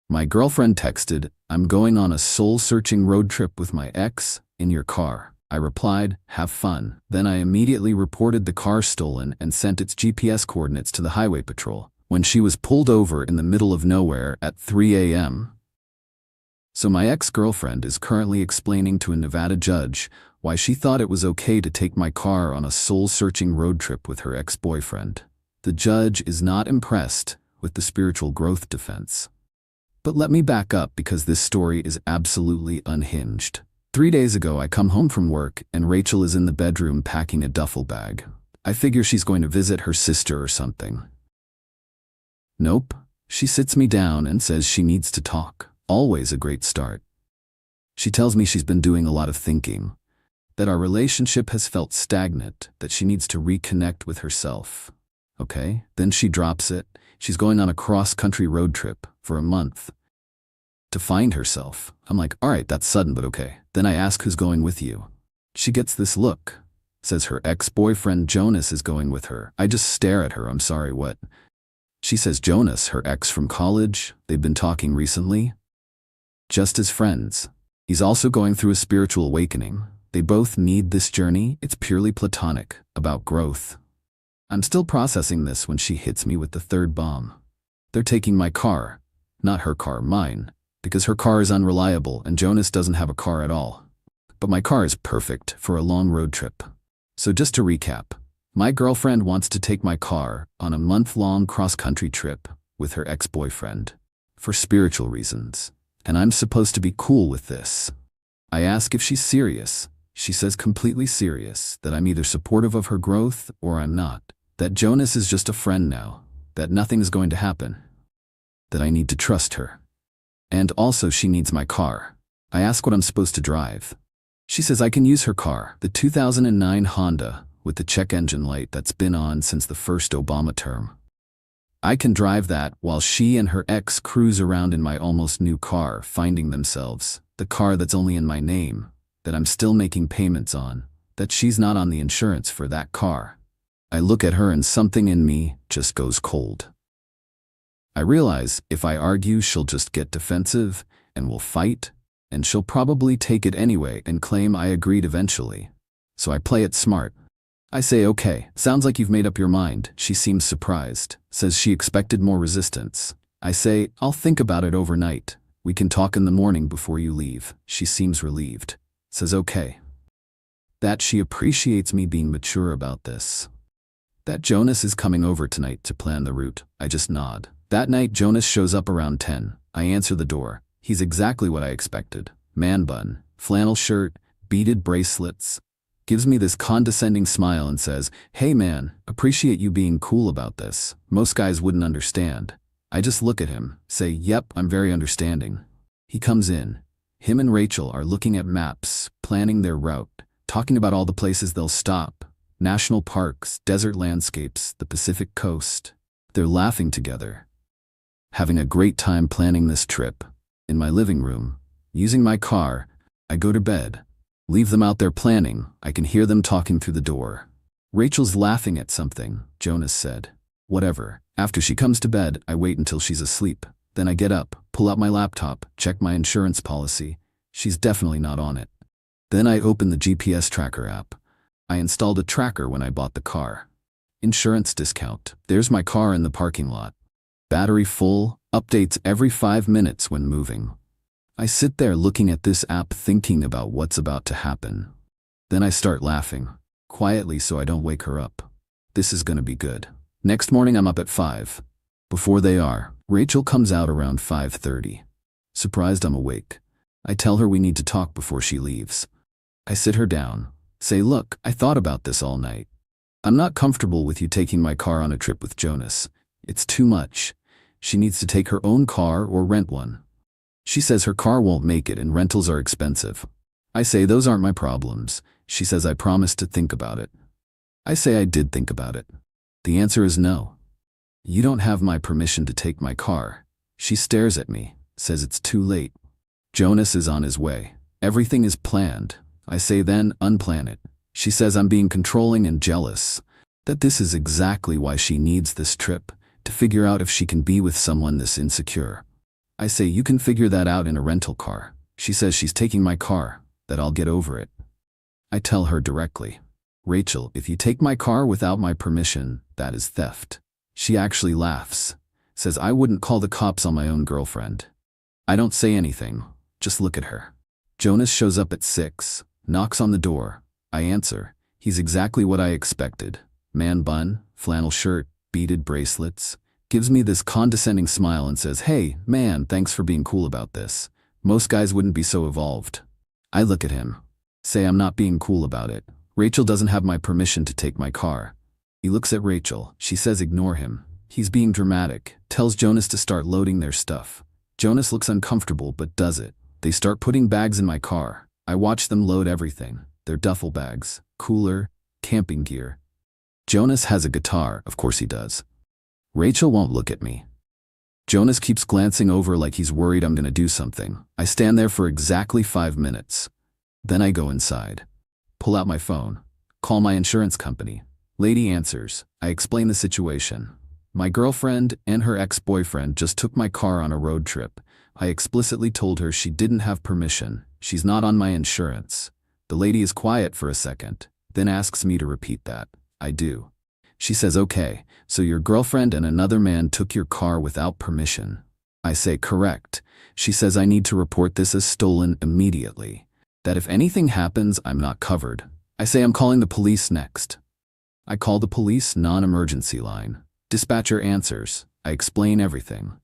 My girlfriend texted, "I'm going on a soul-searching road trip with my ex, in your car." I replied, "Have fun." Then I immediately reported the car stolen and sent its GPS coordinates to the highway patrol, when she was pulled over in the middle of nowhere at 3 a.m. So my ex-girlfriend is currently explaining to a Nevada judge why she thought it was okay to take my car on a soul-searching road trip with her ex-boyfriend. The judge is not impressed with the spiritual growth defense. But let me back up because this story is absolutely unhinged. 3 days ago, I come home from work and Rachel is in the bedroom packing a duffel bag. I figure she's going to visit her sister or something. Nope. She sits me down and says she needs to talk. Always a great start. She tells me she's been doing a lot of thinking, that our relationship has felt stagnant, that she needs to reconnect with herself. Okay, then she drops it. She's going on a cross-country road trip for a month to find herself. I'm like, all right, that's sudden, but okay. Then I ask who's going with you. She gets this look, says her ex-boyfriend Jonas is going with her. I just stare at her. I'm sorry, what? She says Jonas, her ex from college, they've been talking recently. Just as friends. He's also going through a spiritual awakening. They both need this journey. It's purely platonic, about growth. I'm still processing this when she hits me with the third bomb. They're taking my car. Not her car, mine. Because her car is unreliable and Jonas doesn't have a car at all. But my car is perfect for a long road trip. So just to recap, my girlfriend wants to take my car on a month-long cross-country trip with her ex-boyfriend for spiritual reasons. And I'm supposed to be cool with this. I ask if she's serious. She says completely serious, that I'm either supportive of her growth or I'm not. That Jonas is just a friend now, that nothing is going to happen, that I need to trust her. And also she needs my car. I ask what I'm supposed to drive. She says I can use her car, the 2009 Honda with the check engine light that's been on since the first Obama term. I can drive that while she and her ex cruise around in my almost new car, finding themselves, the car that's only in my name, that I'm still making payments on, that she's not on the insurance for that car. I look at her and something in me just goes cold. I realize if I argue, she'll just get defensive and we'll fight, and she'll probably take it anyway and claim I agreed eventually. So I play it smart. I say, okay, sounds like you've made up your mind. She seems surprised, says she expected more resistance. I say, I'll think about it overnight. We can talk in the morning before you leave. She seems relieved, says okay. That she appreciates me being mature about this. That Jonas is coming over tonight to plan the route. I just nod. That night Jonas shows up around 10. I answer the door. He's exactly what I expected. Man bun, flannel shirt, beaded bracelets. Gives me this condescending smile and says, "Hey man, appreciate you being cool about this. Most guys wouldn't understand." I just look at him, say, "Yep, I'm very understanding." He comes in. Him and Rachel are looking at maps, planning their route, talking about all the places they'll stop. National parks, desert landscapes, the Pacific coast. They're laughing together. Having a great time planning this trip. In my living room, using my car, I go to bed. Leave them out there planning. I can hear them talking through the door. Rachel's laughing at something, Jonas said. Whatever. After she comes to bed, I wait until she's asleep. Then I get up, pull out my laptop, check my insurance policy. She's definitely not on it. Then I open the GPS tracker app. I installed a tracker when I bought the car. Insurance discount. There's my car in the parking lot. Battery full, updates every 5 minutes when moving. I sit there looking at this app thinking about what's about to happen. Then I start laughing, quietly so I don't wake her up. This is gonna be good. Next morning I'm up at 5. Before they are, Rachel comes out around 5:30. Surprised I'm awake. I tell her we need to talk before she leaves. I sit her down, say, "Look, I thought about this all night. I'm not comfortable with you taking my car on a trip with Jonas. It's too much. She needs to take her own car or rent one." She says her car won't make it and rentals are expensive. I say those aren't my problems. She says I promised to think about it. I say I did think about it. The answer is no. You don't have my permission to take my car. She stares at me, says it's too late. Jonas is on his way. Everything is planned. I say then unplan it. She says I'm being controlling and jealous, that this is exactly why she needs this trip, to figure out if she can be with someone this insecure. I say, you can figure that out in a rental car. She says she's taking my car, that I'll get over it. I tell her directly, Rachel, if you take my car without my permission, that is theft. She actually laughs, says I wouldn't call the cops on my own girlfriend. I don't say anything, just look at her. Jonas shows up at 6, knocks on the door. I answer. He's exactly what I expected. Man bun, flannel shirt, beaded bracelets. Gives me this condescending smile and says, hey, man, thanks for being cool about this. Most guys wouldn't be so evolved. I look at him. Say I'm not being cool about it. Rachel doesn't have my permission to take my car. He looks at Rachel. She says ignore him. He's being dramatic. Tells Jonas to start loading their stuff. Jonas looks uncomfortable but does it. They start putting bags in my car. I watch them load everything. Their duffel bags, cooler, camping gear. Jonas has a guitar, of course he does. Rachel won't look at me. Jonas keeps glancing over like he's worried I'm gonna do something. I stand there for exactly 5 minutes. Then I go inside. Pull out my phone. Call my insurance company. Lady answers. I explain the situation. My girlfriend and her ex-boyfriend just took my car on a road trip. I explicitly told her she didn't have permission. She's not on my insurance. The lady is quiet for a second, then asks me to repeat that. I do. She says, okay, so your girlfriend and another man took your car without permission. I say, correct. She says I need to report this as stolen immediately. That if anything happens, I'm not covered. I say I'm calling the police next. I call the police non-emergency line. Dispatcher answers. I explain everything.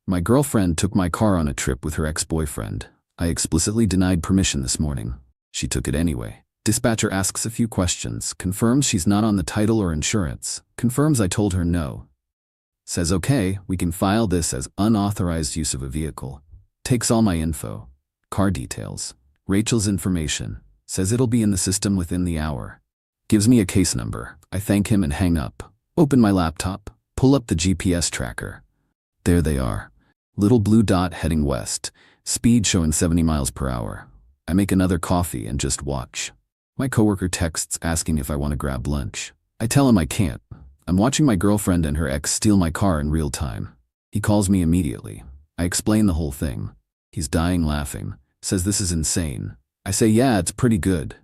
My girlfriend took my car on a trip with her ex-boyfriend. I explicitly denied permission this morning. She took it anyway. Dispatcher asks a few questions, confirms she's not on the title or insurance, confirms I told her no. Says okay, we can file this as unauthorized use of a vehicle. Takes all my info. Car details. Rachel's information. Says it'll be in the system within the hour. Gives me a case number. I thank him and hang up. Open my laptop. Pull up the GPS tracker. There they are. Little blue dot heading west. Speed showing 70 miles per hour. I make another coffee and just watch. My coworker texts asking if I want to grab lunch. I tell him I can't. I'm watching my girlfriend and her ex steal my car in real time. He calls me immediately. I explain the whole thing. He's dying laughing. Says this is insane. I say, yeah, it's pretty good.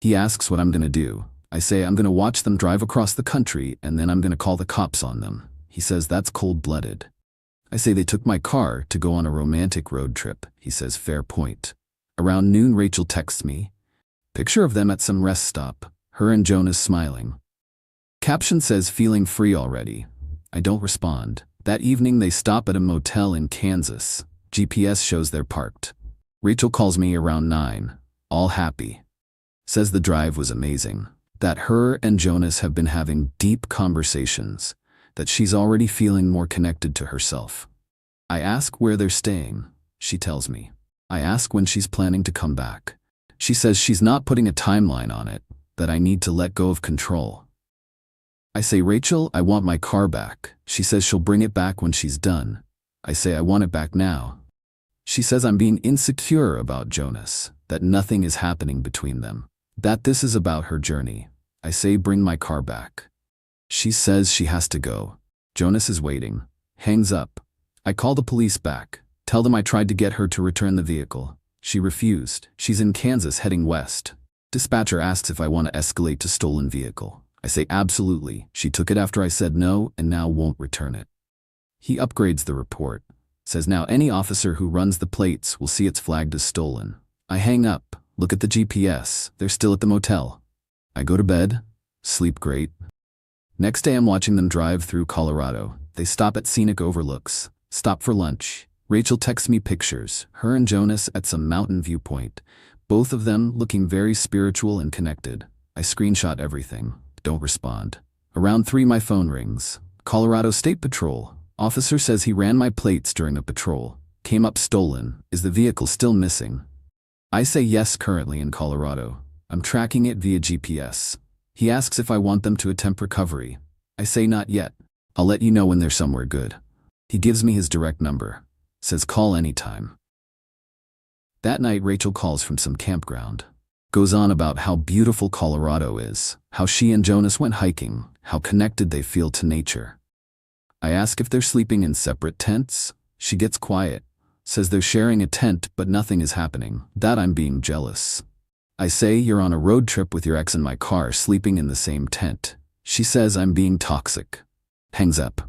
He asks what I'm gonna do. I say I'm gonna watch them drive across the country and then I'm gonna call the cops on them. He says that's cold-blooded. I say they took my car to go on a romantic road trip. He says fair point. Around noon, Rachel texts me. Picture of them at some rest stop, her and Jonas smiling. Caption says feeling free already. I don't respond. That evening they stop at a motel in Kansas. GPS shows they're parked. Rachel calls me around 9, all happy. Says the drive was amazing. That her and Jonas have been having deep conversations. That she's already feeling more connected to herself. I ask where they're staying. She tells me. I ask when she's planning to come back. She says she's not putting a timeline on it, that I need to let go of control. I say, Rachel, I want my car back. She says she'll bring it back when she's done. I say I want it back now. She says I'm being insecure about Jonas, that nothing is happening between them, that this is about her journey. I say bring my car back. She says she has to go. Jonas is waiting. Hangs up. I call the police back. Tell them I tried to get her to return the vehicle. She refused. She's in Kansas heading west. Dispatcher asks if I want to escalate to stolen vehicle. I say absolutely. She took it after I said no and now won't return it. He upgrades the report. Says now any officer who runs the plates will see it's flagged as stolen. I hang up. Look at the GPS. They're still at the motel. I go to bed. Sleep great. Next day I'm watching them drive through Colorado. They stop at scenic overlooks. Stop for lunch. Rachel texts me pictures, her and Jonas at some mountain viewpoint, both of them looking very spiritual and connected. I screenshot everything. Don't respond. Around 3 my phone rings. Colorado State Patrol. Officer says he ran my plates during a patrol. Came up stolen. Is the vehicle still missing? I say yes, currently in Colorado. I'm tracking it via GPS. He asks if I want them to attempt recovery. I say not yet. I'll let you know when they're somewhere good. He gives me his direct number. Says call anytime. That night Rachel calls from some campground. Goes on about how beautiful Colorado is, how she and Jonas went hiking, how connected they feel to nature. I ask if they're sleeping in separate tents. She gets quiet, says they're sharing a tent but nothing is happening, that I'm being jealous. I say you're on a road trip with your ex in my car sleeping in the same tent. She says I'm being toxic. Hangs up.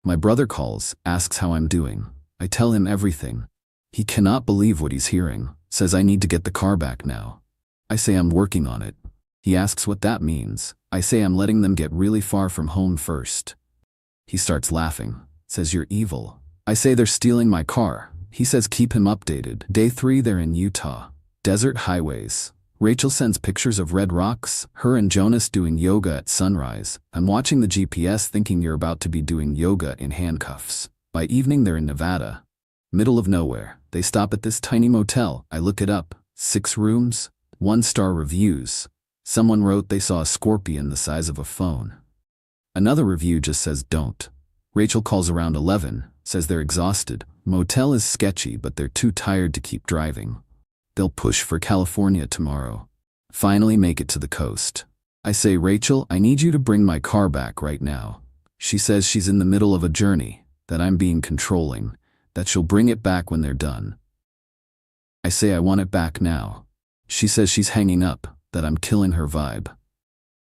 My brother calls, asks how I'm doing. I tell him everything. He cannot believe what he's hearing, says I need to get the car back now. I say I'm working on it. He asks what that means. I say I'm letting them get really far from home first. He starts laughing, says you're evil. I say they're stealing my car. He says keep him updated. Day 3 they're in Utah. Desert highways. Rachel sends pictures of red rocks, her and Jonas doing yoga at sunrise. I'm watching the GPS thinking you're about to be doing yoga in handcuffs. By evening they're in Nevada. Middle of nowhere. They stop at this tiny motel. I look it up. 6 rooms, 1-star reviews. Someone wrote they saw a scorpion the size of a phone. Another review just says don't. Rachel calls around 11, says they're exhausted. Motel is sketchy but they're too tired to keep driving. They'll push for California tomorrow. Finally make it to the coast. I say, Rachel, I need you to bring my car back right now. She says she's in the middle of a journey, that I'm being controlling, that she'll bring it back when they're done. I say I want it back now. She says she's hanging up, that I'm killing her vibe.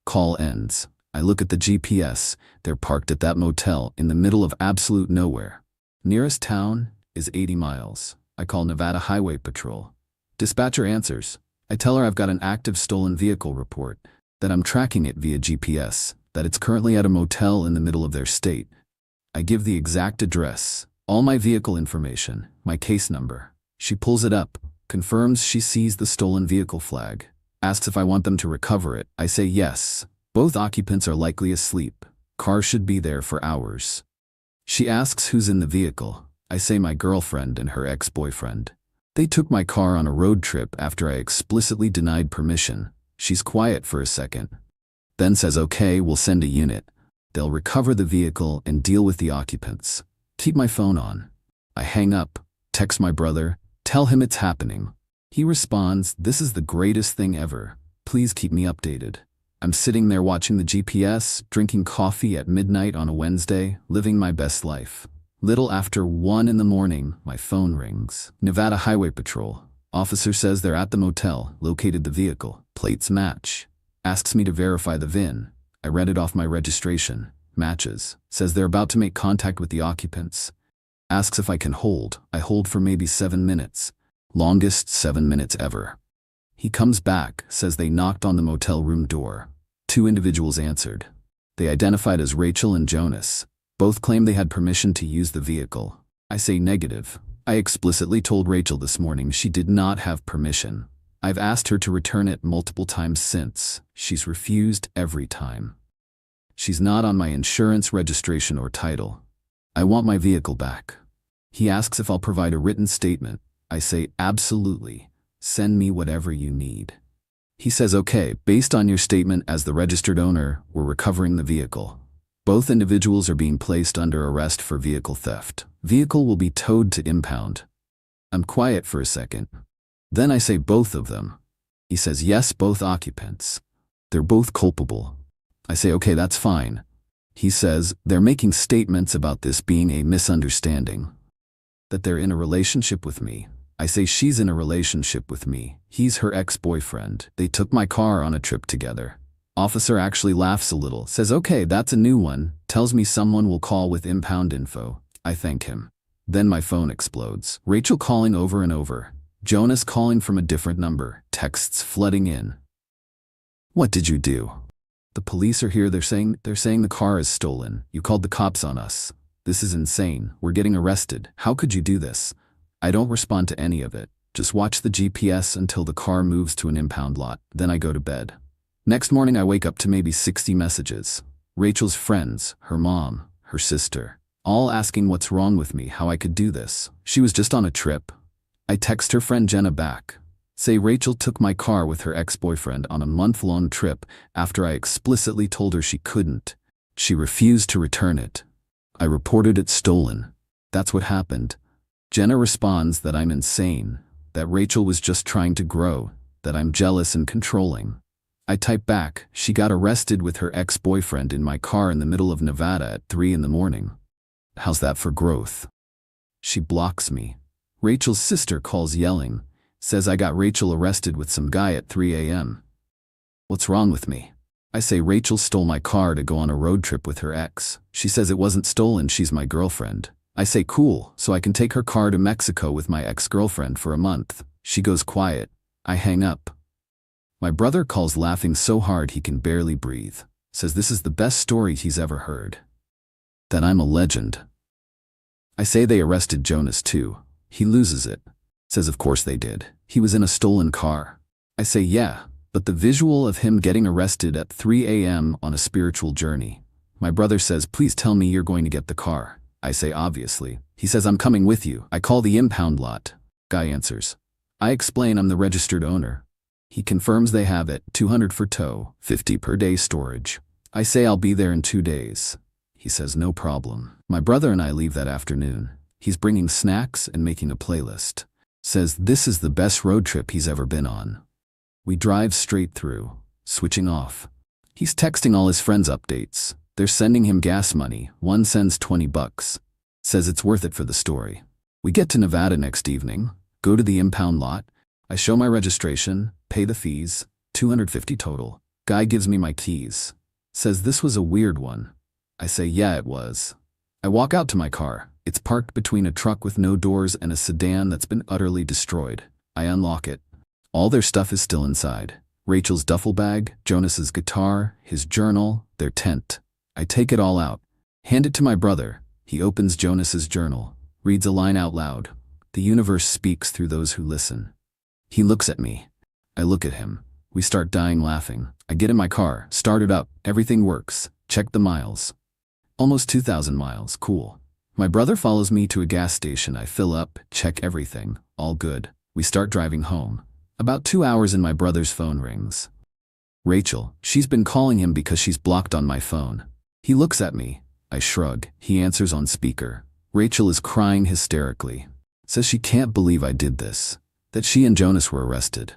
Call ends. I look at the GPS. They're parked at that motel in the middle of absolute nowhere. Nearest town is 80 miles. I call Nevada Highway Patrol. Dispatcher answers. I tell her I've got an active stolen vehicle report, that I'm tracking it via GPS, that it's currently at a motel in the middle of their state. I give the exact address, all my vehicle information, my case number. She pulls it up, confirms she sees the stolen vehicle flag, asks if I want them to recover it. I say yes. Both occupants are likely asleep. Car should be there for hours. She asks who's in the vehicle. I say my girlfriend and her ex-boyfriend. They took my car on a road trip after I explicitly denied permission. She's quiet for a second. Then says okay, we'll send a unit. They'll recover the vehicle and deal with the occupants. Keep my phone on. I hang up, text my brother, tell him it's happening. He responds, this is the greatest thing ever. Please keep me updated. I'm sitting there watching the GPS, drinking coffee at midnight on a Wednesday, living my best life. Little after 1 in the morning, my phone rings. Nevada Highway Patrol. Officer says they're at the motel, located the vehicle. Plates match. Asks me to verify the VIN. I read it off my registration. Matches. Says they're about to make contact with the occupants. Asks if I can hold. I hold for maybe 7 minutes. Longest 7 minutes ever. He comes back, says they knocked on the motel room door. 2 individuals answered. They identified as Rachel and Jonas. Both claim they had permission to use the vehicle. I say negative. I explicitly told Rachel this morning she did not have permission. I've asked her to return it multiple times since. She's refused every time. She's not on my insurance, registration, or title. I want my vehicle back. He asks if I'll provide a written statement. I say absolutely. Send me whatever you need. He says okay, based on your statement as the registered owner, we're recovering the vehicle. Both individuals are being placed under arrest for vehicle theft. Vehicle will be towed to impound. I'm quiet for a second. Then I say both of them. He says yes, both occupants. They're both culpable. I say okay, that's fine. He says they're making statements about this being a misunderstanding. That they're in a relationship with me. I say she's in a relationship with me. He's her ex-boyfriend. They took my car on a trip together. Officer actually laughs a little, says okay, that's a new one, tells me someone will call with impound info. I thank him. Then my phone explodes. Rachel calling over and over. Jonas calling from a different number. Texts flooding in. What did you do? The police are here. They're saying the car is stolen. You called the cops on us. This is insane. We're getting arrested. How could you do this? I don't respond to any of it. Just watch the GPS until the car moves to an impound lot. Then I go to bed. Next morning I wake up to maybe 60 messages. Rachel's friends, her mom, her sister, all asking what's wrong with me, how I could do this. She was just on a trip. I text her friend Jenna back. Say Rachel took my car with her ex-boyfriend on a month-long trip after I explicitly told her she couldn't. She refused to return it. I reported it stolen. That's what happened. Jenna responds that I'm insane, that Rachel was just trying to grow, that I'm jealous and controlling. I type back, she got arrested with her ex-boyfriend in my car in the middle of Nevada at 3 in the morning. How's that for growth? She blocks me. Rachel's sister calls yelling, says I got Rachel arrested with some guy at 3 a.m. What's wrong with me? I say Rachel stole my car to go on a road trip with her ex. She says it wasn't stolen, she's my girlfriend. I say cool, so I can take her car to Mexico with my ex-girlfriend for a month. She goes quiet. I hang up. My brother calls laughing so hard he can barely breathe. Says this is the best story he's ever heard. That I'm a legend. I say they arrested Jonas too. He loses it. Says of course they did. He was in a stolen car. I say yeah, but the visual of him getting arrested at 3 a.m. on a spiritual journey. My brother says please tell me you're going to get the car. I say obviously. He says I'm coming with you. I call the impound lot. Guy answers. I explain I'm the registered owner. He confirms they have it, $200 for tow, $50 per day storage. I say I'll be there in 2 days. He says no problem. My brother and I leave that afternoon. He's bringing snacks and making a playlist. Says this is the best road trip he's ever been on. We drive straight through, switching off. He's texting all his friends updates. They're sending him gas money. One sends $20. Says it's worth it for the story. We get to Nevada next evening, go to the impound lot. I show my registration, pay the fees, $250 total. Guy gives me my keys. Says this was a weird one. I say yeah it was. I walk out to my car. It's parked between a truck with no doors and a sedan that's been utterly destroyed. I unlock it. All their stuff is still inside. Rachel's duffel bag, Jonas's guitar, his journal, their tent. I take it all out. Hand it to my brother. He opens Jonas's journal, reads a line out loud. The universe speaks through those who listen. He looks at me. I look at him. We start dying laughing. I get in my car, start it up, everything works. Check the miles. Almost 2,000 miles, cool. My brother follows me to a gas station. I fill up, check everything, all good. We start driving home. About 2 hours and my brother's phone rings. Rachel, she's been calling him because she's blocked on my phone. He looks at me. I shrug. He answers on speaker. Rachel is crying hysterically. Says she can't believe I did this. That she and Jonas were arrested.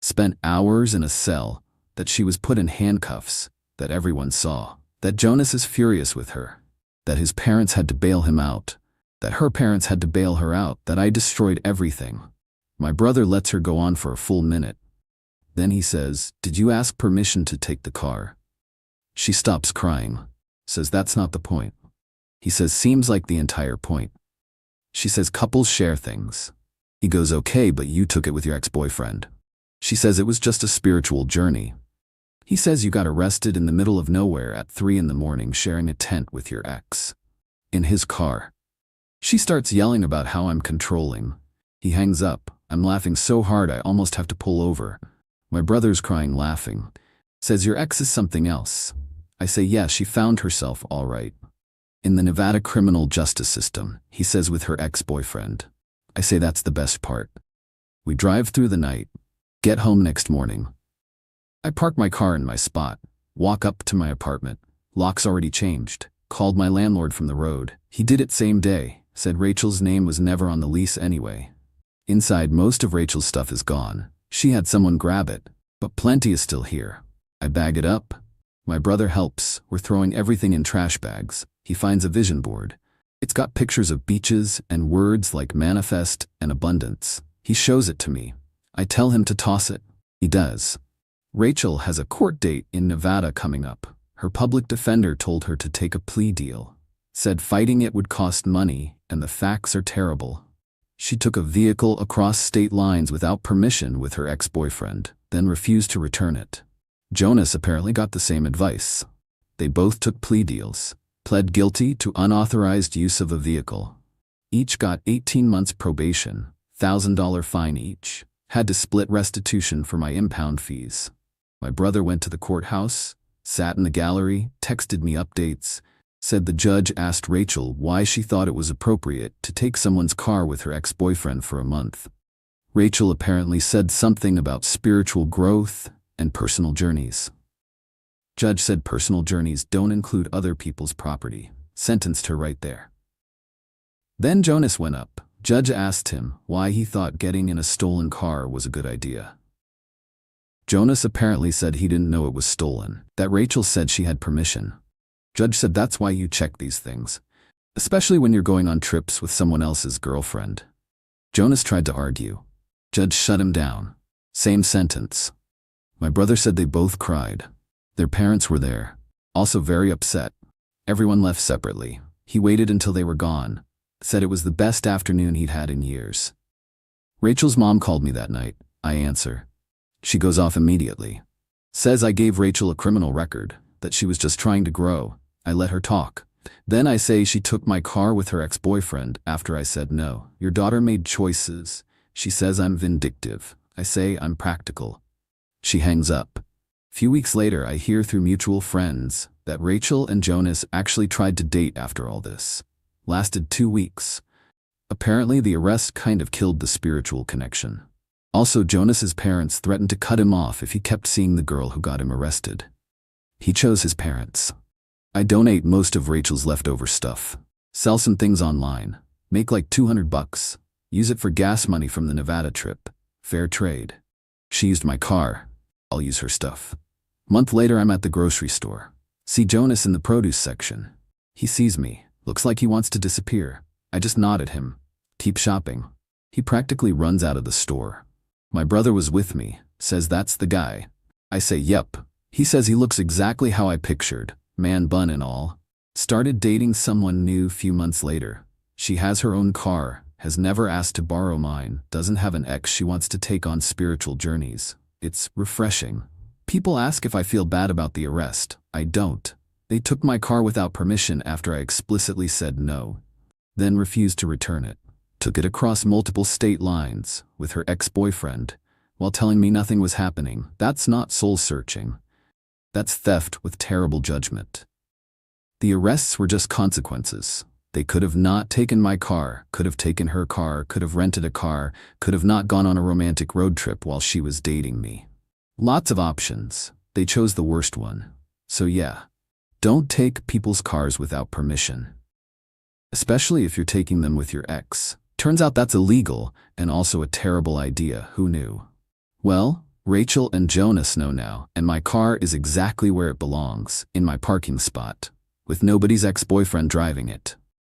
Spent hours in a cell. That she was put in handcuffs. That everyone saw. That Jonas is furious with her. That his parents had to bail him out. That her parents had to bail her out. That I destroyed everything. My brother lets her go on for a full minute. Then he says, "Did you ask permission to take the car?" She stops crying. Says that's not the point. He says seems like the entire point. She says couples share things. He goes okay, but you took it with your ex-boyfriend. She says it was just a spiritual journey. He says you got arrested in the middle of nowhere at 3 in the morning sharing a tent with your ex. In his car. She starts yelling about how I'm controlling. He hangs up. I'm laughing so hard I almost have to pull over. My brother's crying laughing. Says your ex is something else. I say yeah, she found herself all right. In the Nevada criminal justice system, he says with her ex-boyfriend. I say that's the best part. We drive through the night. Get home next morning. I park my car in my spot, walk up to my apartment. Lock's already changed. Called my landlord from the road. He did it same day. Said Rachel's name was never on the lease anyway. Inside, most of Rachel's stuff is gone. She had someone grab it, but plenty is still here. I bag it up. My brother helps. We're throwing everything in trash bags. He finds a vision board. It's got pictures of beaches and words like manifest and abundance. He shows it to me. I tell him to toss it. He does. Rachel has a court date in Nevada coming up. Her public defender told her to take a plea deal. Said fighting it would cost money and the facts are terrible. She took a vehicle across state lines without permission with her ex-boyfriend, then refused to return it. Jonas apparently got the same advice. They both took plea deals, pled guilty to unauthorized use of a vehicle. Each got 18 months probation, $1,000 fine each. Had to split restitution for my impound fees. My brother went to the courthouse, sat in the gallery, texted me updates, said the judge asked Rachel why she thought it was appropriate to take someone's car with her ex-boyfriend for a month. Rachel apparently said something about spiritual growth and personal journeys. Judge said personal journeys don't include other people's property. Sentenced her right there. Then Jonas went up. Judge asked him why he thought getting in a stolen car was a good idea. Jonas apparently said he didn't know it was stolen, that Rachel said she had permission. Judge said that's why you check these things. especially when you're going on trips with someone else's girlfriend. Jonas tried to argue. Judge shut him down. Same sentence. My brother said they both cried. Their parents were there, also very upset. Everyone left separately. He waited until they were gone. Said it was the best afternoon he'd had in years. Rachel's mom called me that night. I answer. She goes off immediately. Says I gave Rachel a criminal record, that she was just trying to grow. I let her talk. Then I say she took my car with her ex-boyfriend after I said no. Your daughter made choices. She says I'm vindictive. I say I'm practical. She hangs up. Few weeks later, I hear through mutual friends that Rachel and Jonas actually tried to date after all this. Lasted 2 weeks. Apparently, the arrest kind of killed the spiritual connection. Also, Jonas's parents threatened to cut him off if he kept seeing the girl who got him arrested. He chose his parents. I donate most of Rachel's leftover stuff. Sell some things online. Make like $200. Use it for gas money from the Nevada trip. Fair trade. She used my car. I'll use her stuff. Month later, I'm at the grocery store. See Jonas in the produce section. He sees me. Looks like he wants to disappear. I just nod at him. Keep shopping. He practically runs out of the store. My brother was with me. Says that's the guy. I say yep. He says he looks exactly how I pictured. Man bun and all. Started dating someone new few months later. She has her own car. Has never asked to borrow mine. Doesn't have an ex she wants to take on spiritual journeys. It's refreshing. People ask if I feel bad about the arrest. I don't. They took my car without permission after I explicitly said no. Then refused to return it. Took it across multiple state lines with her ex-boyfriend while telling me nothing was happening. That's not soul-searching. That's theft with terrible judgment. The arrests were just consequences. They could have not taken my car, could have taken her car, could have rented a car, could have not gone on a romantic road trip while she was dating me. Lots of options. They chose the worst one. So yeah, don't take people's cars without permission. Especially if you're taking them with your ex. Turns out that's illegal and also a terrible idea. Who knew? Well, Rachel and Jonas know now, and my car is exactly where it belongs, in my parking spot, with nobody's ex-boyfriend driving it.